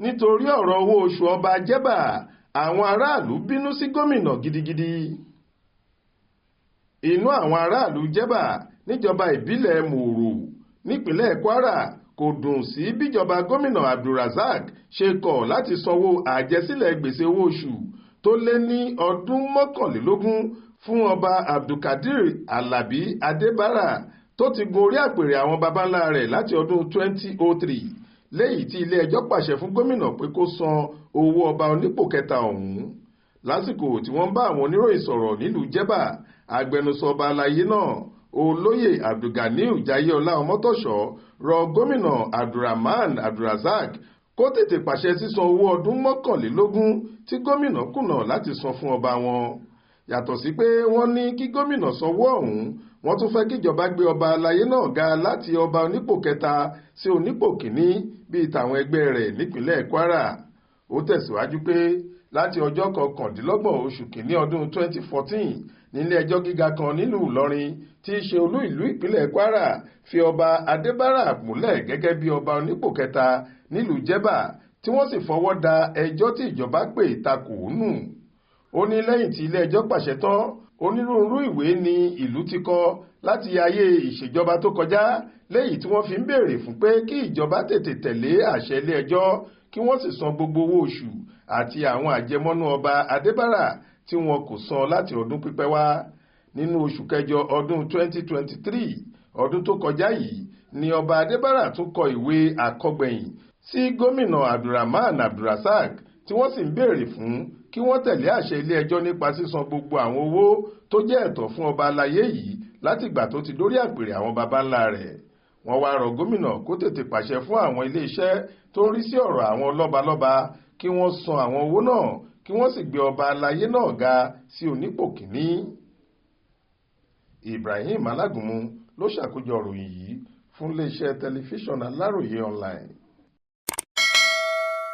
nítorí ọ̀rọ̀ owó oṣù ọba jẹ́bà àwọn aráàlú bínú sí gómìnà gidigidi. Inú àwọn aráàlú jẹ́bà níjọba ìbílẹ̀ Mòrò nípínlẹ̀ Kwara kò dùn sí bíjọba gómìnà Abdulrasaq ṣe kọ̀ láti sanwó àjẹsílẹ̀ gbèsè owó oṣù tó lé ní ọdún 21 fún ọba Abdulkadir Alabi Adebara tó ti gun orí àpèrè àwọn baba ńlá rẹ̀ láti ọdún 2003 léyìí tí ilé-ẹjọ́ pàṣẹ fún gómìnà pé kó san owó ọba onípò kẹta ọ̀hún. Lásìkò tí wọ́n bá àwọn oníròyìn sọ̀rọ̀ nílùú Jẹ́bà, agbẹnusọ ọba alayé náà olóyè Abdulganiu Jayéọlá Ọmọ́tọ̀ṣọ́ rọ gómìnà Abdulrahman Abdulrasaq kó tètè pàṣẹ sísan owó ọdún 21 tí gómìnà kùnà láti san fún ọba wọn. Yàtọ̀ sí pé wọ́n ní kí gómìnà sanwó ọ̀hún, wọ́n tún fẹ́ kíjọba gbé ọba alayé náà ga láti ọba onípò kẹta sí onípò kìíní bíi tàwọn ẹgbẹ́ rẹ̀ nípínlẹ̀ Kwara. Ó tẹ̀síwájú pé láti ọjọ́ 29 oṣù kìíní ọdún 2014 nílé ẹjọ́ gíga kan nílùú Ìlọrin tí í ṣe olú ìlú ìpínlẹ̀ Kwara fi ọba Adébárà múlẹ̀ gẹ́gẹ́ bí ọba onípò kẹta nílùú Jẹ́bà tí wọ́n sì fọwọ́ da ẹjọ́ tí ìjọba pè takò nù. Ó ní lẹ́yìn tí ilé ẹjọ́ pàṣẹ tán, onírúurú ìwé ni ìlú ti kọ láti ayé ìṣèjọba tó kọjá léyìí tí wọ́n fi ń béèrè fún pé kí ìjọba tètè tẹ̀lé àṣẹ ilé ẹjọ́ kí wọ́n sì san gbogbo owó oṣù àti àwọn àjẹmọ́nú ọba Adébárà tí wọn kò san láti ọdún pípẹ́ wá. Nínú oṣù kẹjọ ọdún 2023 ọdún tó kọjá yìí ni ọba Adébárà tún kọ ìwé àkọgbẹ̀yìn sí gómìnà Abdulrahman Abdulrasaq tí wọ́n sì ń béèrè fún kí wọ́n tẹ̀lé àṣẹ ilé ẹjọ́ nípa sísan gbogbo àwọn owó tó jẹ́ ẹ̀tọ́ fún ọba alayé yìí látìgbà tó ti dórí àpèrè àwọn baba ńlá rẹ̀. Wọ́n wá rọ gómìnà kó tètè pàṣẹ fún àwọn ilé-iṣẹ́ tó ń rí sí ọ̀rọ̀ àwọn lọ́balọ́ba kí wọ́n san àwọn owó náà kí wọ́n sì gbé ọba alayé náà ga sí onípò kìíní. Ibrahim Alágúnmu ló ṣàkójọ ìròyìn yìí fún iléeṣẹ́ tẹlifíṣàn Aláròyé online.